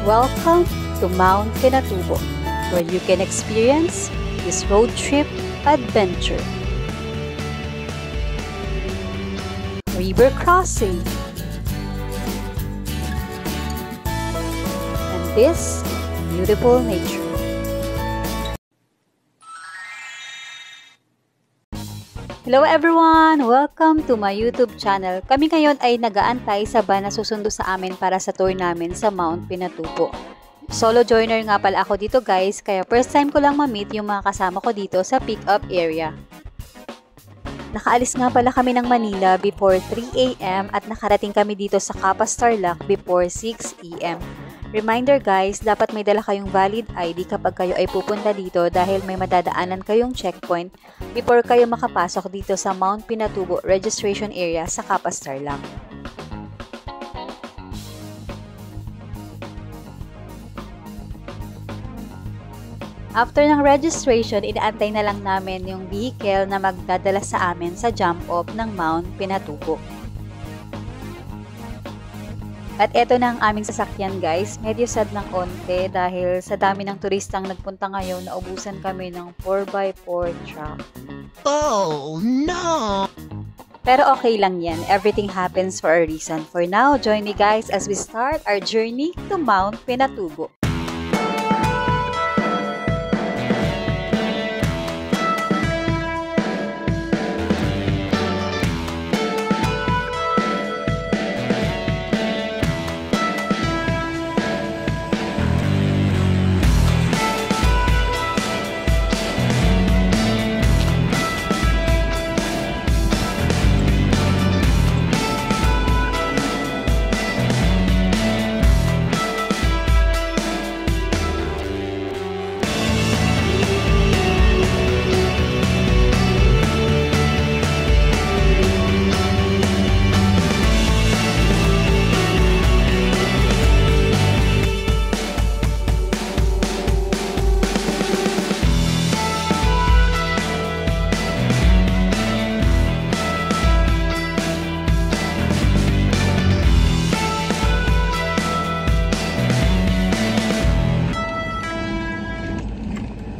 Welcome to Mount Pinatubo, where you can experience this road trip adventure. River crossing, and this beautiful nature. Hello everyone! Welcome to my YouTube channel. Kami ngayon ay nag-aantay sa van na susundo sa amin para sa tour namin sa Mount Pinatubo. Solo joiner nga pala ako dito guys, kaya first time ko lang ma-meet yung mga kasama ko dito sa pick-up area. Nakaalis nga pala kami ng Manila before 3 AM at nakarating kami dito sa Capas Tarlac before 6 AM. Reminder guys, dapat may dala kayong valid ID kapag kayo ay pupunta dito dahil may madadaanan kayong checkpoint before kayo makapasok dito sa Mount Pinatubo registration area sa Capas Tarlac. After ng registration, inaantay na lang namin yung vehicle na magdadala sa amin sa jump-off ng Mount Pinatubo. At eto na ang aming sasakyan guys, medyo sad ng onte dahil sa dami ng turistang nagpunta ngayon, naubusan kami ng 4x4 truck. Oh no! Pero okay lang yan, everything happens for a reason. For now, join me guys as we start our journey to Mount Pinatubo.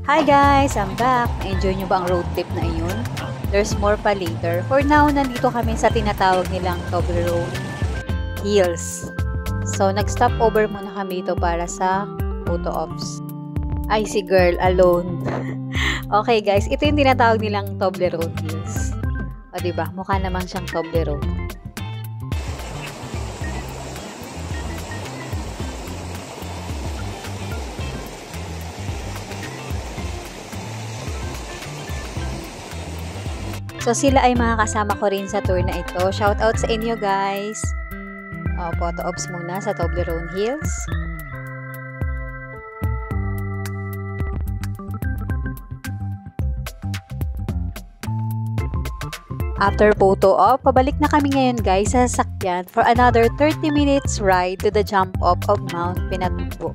Hi guys! I'm back! Na-enjoy nyo ba ang road trip na iyon? There's more pa later. For now, nandito kami sa tinatawag nilang Toblerone Hills. So, nag-stop over muna kami dito para sa photo ops. Ay, si girl alone. Okay guys, ito yung tinatawag nilang Toblerone Hills. O diba, mukha naman siyang Toblerone. So, sila ay mga kasama ko rin sa tour na ito. Shout out sa inyo guys! Photo ops muna sa Toblerone Hills. After photo op, pabalik na kami ngayon guys sa sasakyan for another 30 minutes ride to the jump off of Mount Pinatubo.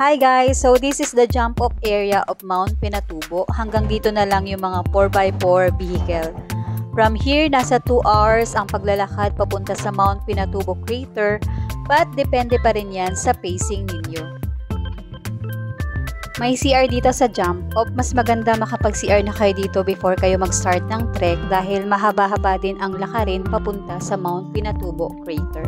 Hi guys! So this is the jump off area of Mount Pinatubo. Hanggang dito na lang yung mga 4x4 vehicle. From here, nasa 2 hours ang paglalakad papunta sa Mount Pinatubo crater, but depende pa rin yan sa pacing ninyo. May CR dito sa jump off. Mas maganda makapag-CR na kayo dito before kayo mag-start ng trek dahil mahaba-haba din ang lakarin papunta sa Mount Pinatubo crater.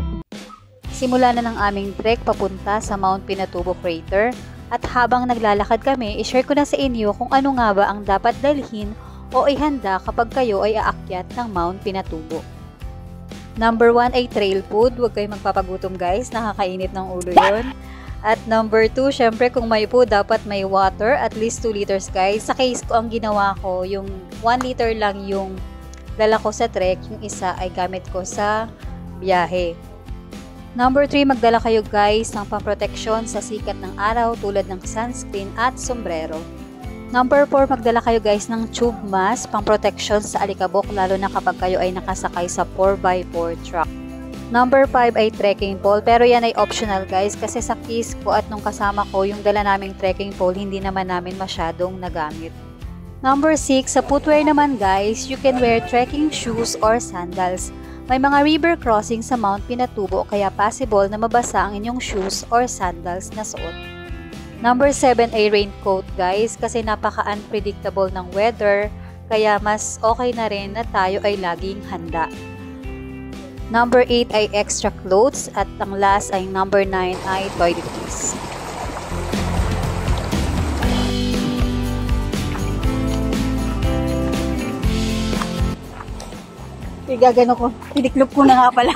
Simula na ng aming trek papunta sa Mount Pinatubo crater at habang naglalakad kami, i-share ko na sa inyo kung ano nga ba ang dapat dalhin o ihanda kapag kayo ay aakyat ng Mount Pinatubo. Number 1 ay trail food. Huwag kayong magpapagutom guys, nakakainit ng ulo yon. At number 2, syempre kung may food, dapat may water, at least 2 liters guys. Sa case ko, ang ginawa ko, yung 1 liter lang yung dala ko sa trek, yung isa ay gamit ko sa biyahe. Number 3, magdala kayo guys ng pamproteksyon sa sikat ng araw tulad ng sunscreen at sombrero. Number 4, magdala kayo guys ng tube mask, pamproteksyon sa alikabok lalo na kapag kayo ay nakasakay sa 4x4 truck. Number 5 ay trekking pole, pero yan ay optional guys kasi sa case ko at nung kasama ko yung dala naming trekking pole hindi naman namin masyadong nagamit. Number 6, sa footwear naman guys, you can wear trekking shoes or sandals. May mga river crossing sa Mount Pinatubo kaya possible na mabasa ang inyong shoes or sandals na suot. Number 7 ay raincoat guys kasi napaka-unpredictable ng weather kaya mas okay na rin na tayo ay laging handa. Number 8 ay extra clothes at ang last ay number 9 ay toiletries. Igagano ko, tiniklop ko na nga pala.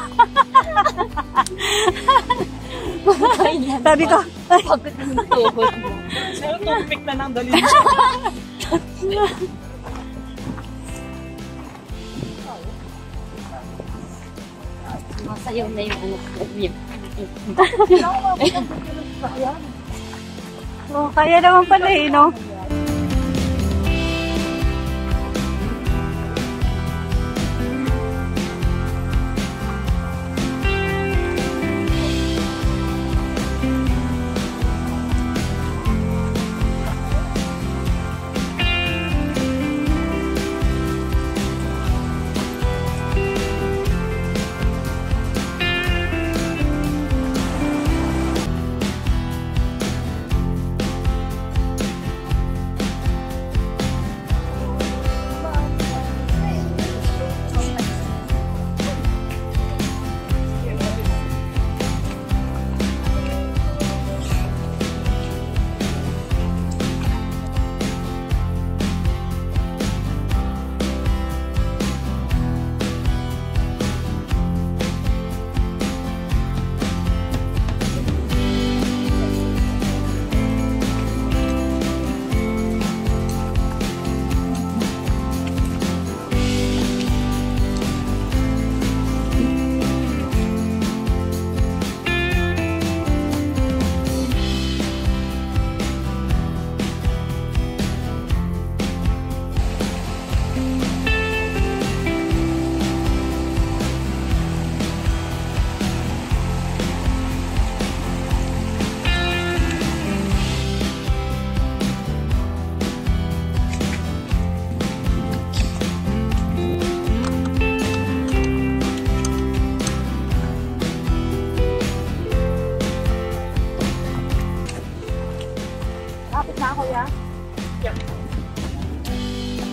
Sabi ko, pagkat ng tuhod mo. Sa'yo, toothpick na nang dali. Masayaw na yung ano ko niya. oh, kaya naman pala eh, no?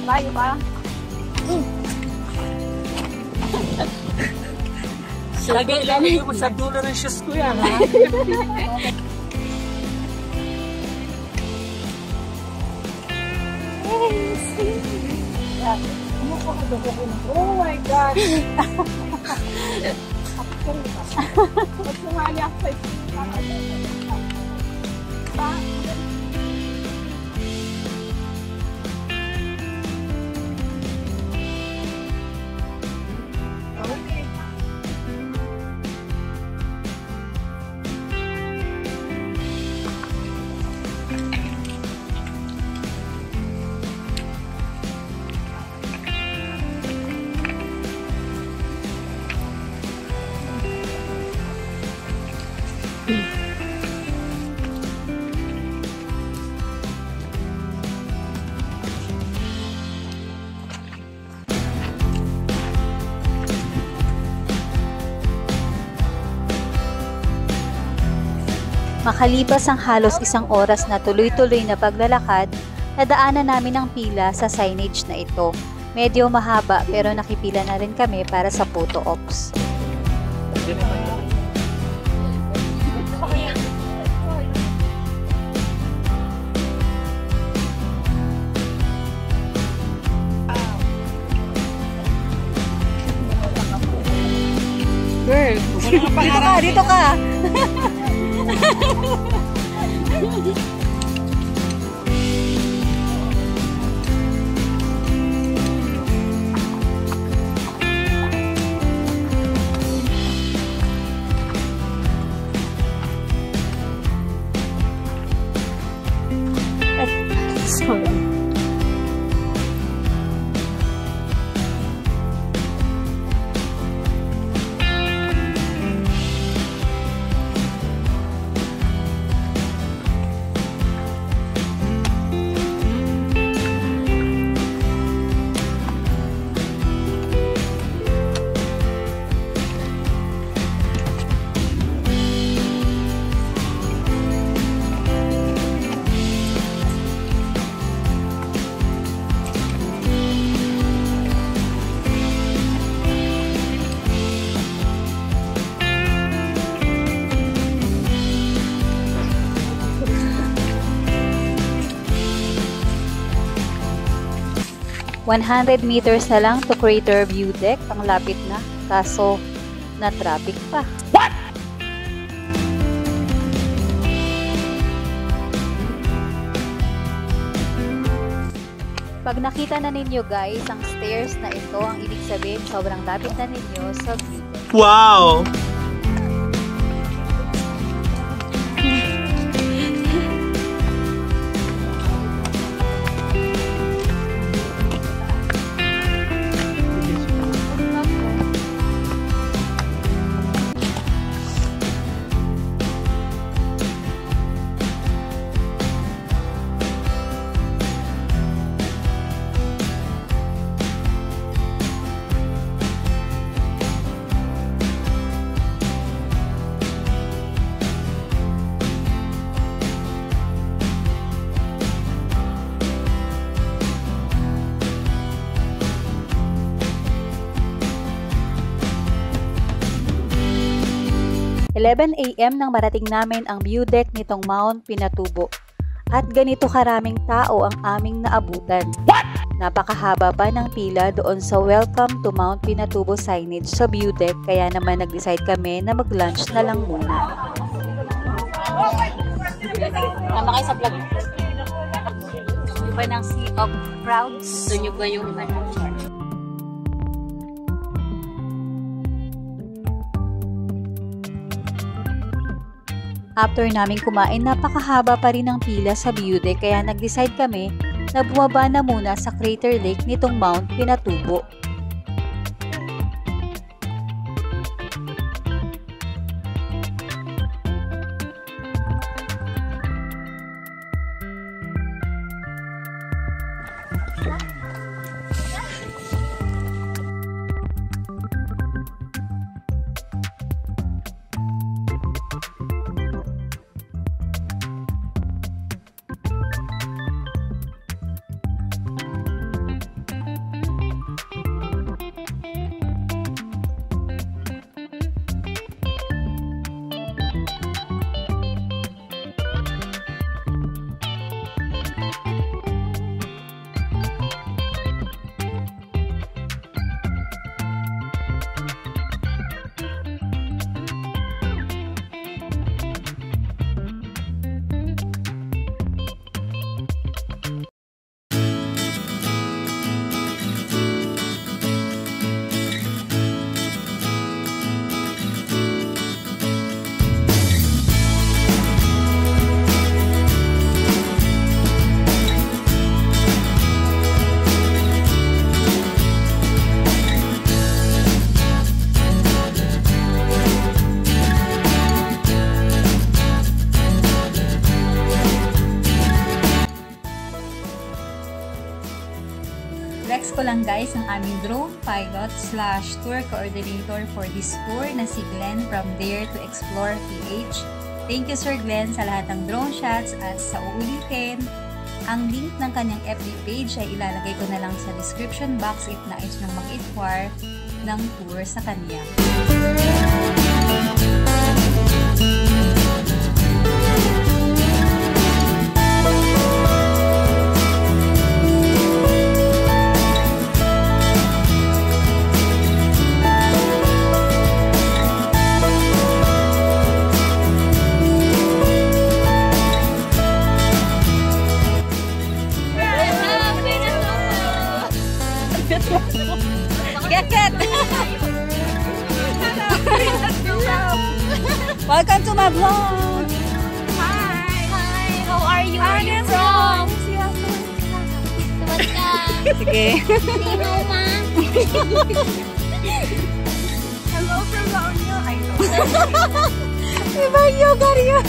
Layo ba? Lagay mo sa dulo ng shoes ko yan, ha? Oh my God! Pag sumali ako sa Makalipas ang halos 1 oras na tuloy-tuloy na paglalakad, nadaanan namin ang pila sa signage na ito. Medyo mahaba pero nakipila na rin kami para sa photo ops. Girl, dito ka. Sorry. "100 meters na lang to Crater View Deck." Ang lapit na, kaso na traffic pa. What? Pag nakita na ninyo guys, ang stairs na ito, ang ibig sabihin sobrang lapit na ninyo sa view deck. Wow! "11 AM nang marating namin ang view deck nitong Mount Pinatubo. At ganito karaming tao ang aming naabutan. Napakahaba pa ng pila doon sa Welcome to Mount Pinatubo signage sa view deck, kaya naman nag-decide kami na mag-lunch na lang muna. Tama kayo sa vlog. Di ba ng sea of crowds? Gusto nyo ba yung After naming kumain, napakahaba pa rin ang pila sa view deck, kaya nag-decide kami na bumaba na muna sa Crater Lake nitong Mount Pinatubo. Flex ko lang guys ang aming drone pilot / tour coordinator for this tour na si Glenn from Dare to Explore PH. Thank you Sir Glenn sa lahat ng drone shots at sa uulitin. Ang link ng kanyang FB page ay ilalagay ko na lang sa description box if nais nang mag-inquire ng tour sa kanya. Get! Welcome to my vlog! Hi! How are you? Where are you from? Sige. Hello, ma. Hello from La Union. I know. Iba yung garyo.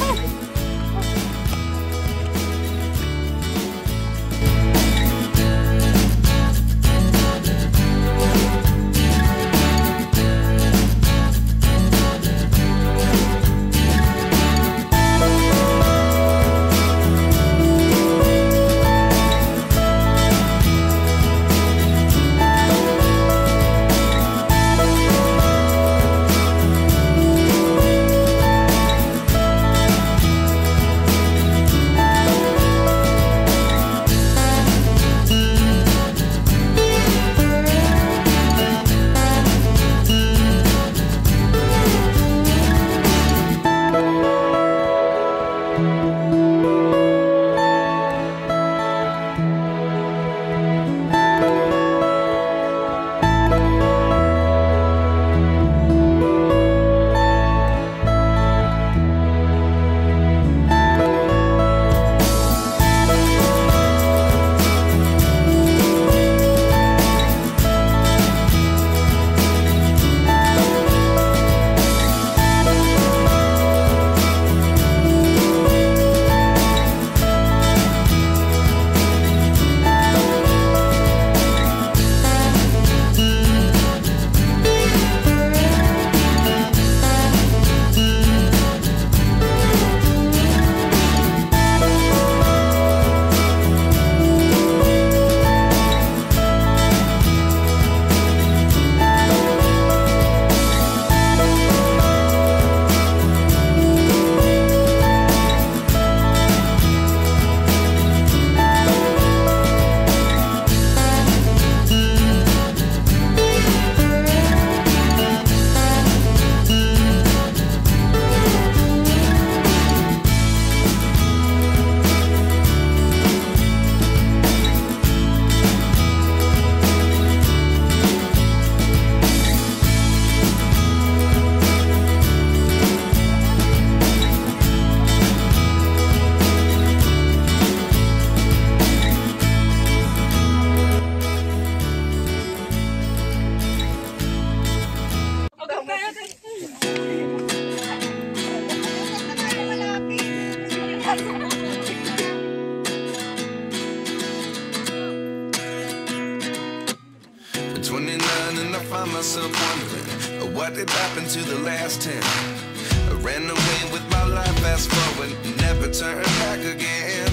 At 29 and I find myself wondering what did happen to the last 10. I ran away with my life, fast forward, never turn back again.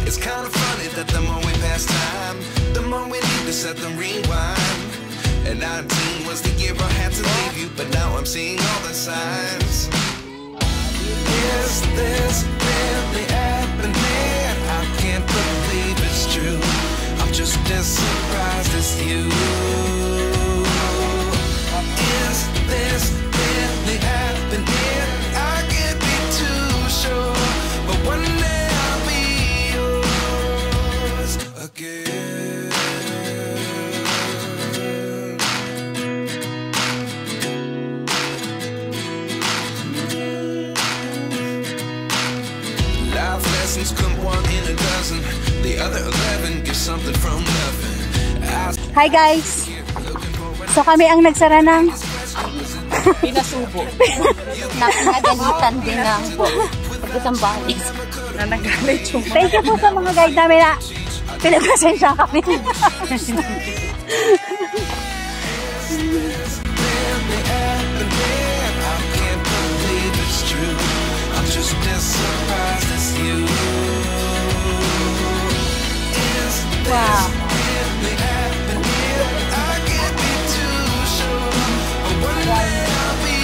It's kind of funny that the more we pass time, the more we need to set them rewind. And 19 was the year I had to leave you, but now I'm seeing all the signs. Is this really happening? I can't believe it's true. I'm just as surprised as you. Is this really happening? I can't be too sure, but one day I'll be yours again. Life lessons come one in a dozen. The other 11 give something from nothing. Hi guys! So kami ang nagsara ng Pinasubo. Napinagalitan din ng pagkasambales. Na nagalit yung thank you po sa mga guide namin na pinagpasensya kami. just as surprised as you. Is this really happening? I can't be too sure. One day I'll be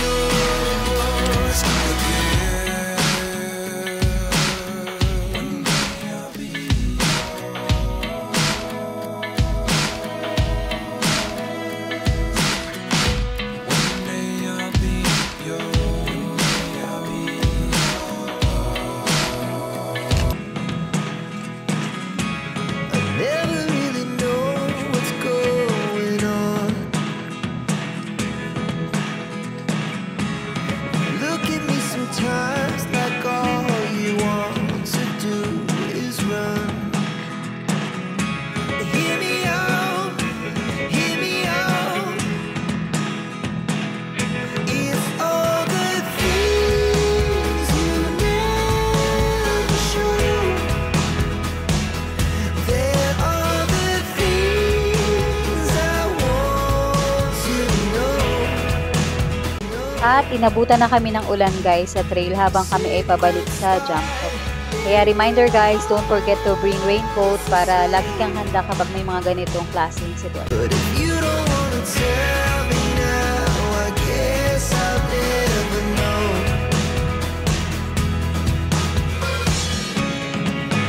yours again. One day I'll be never really know what's going on. Look at me sometimes like all you want to do is run. Hear me out, hear me out. It's all the things you never show. There are the things I want to know. At inabutan na kami ng ulan guys sa trail habang kami ay pabalik sa jump rope. Kaya reminder guys, don't forget to bring raincoat para lagi kang handa kapag may mga ganitong klaseng sitwasyon. But if you don't wanna tell me now, I guess I'll never know.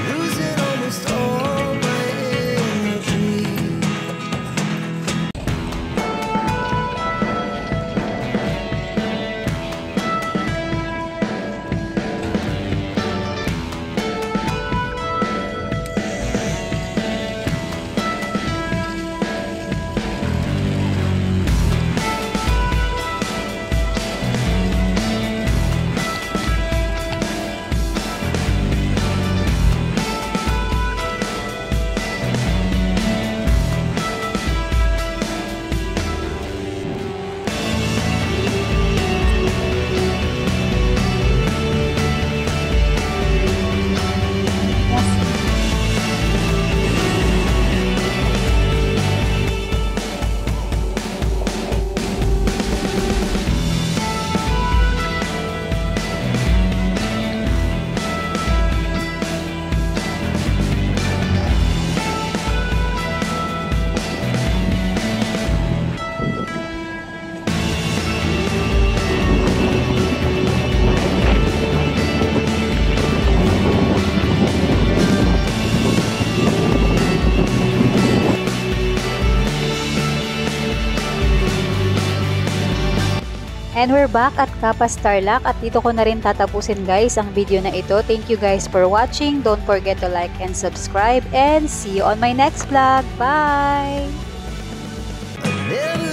Losing almost all my energy. And we're back at Kapas Tarlac at dito ko na rin tatapusin guys ang video na ito. Thank you guys for watching. Don't forget to like and subscribe and see you on my next vlog. Bye! Never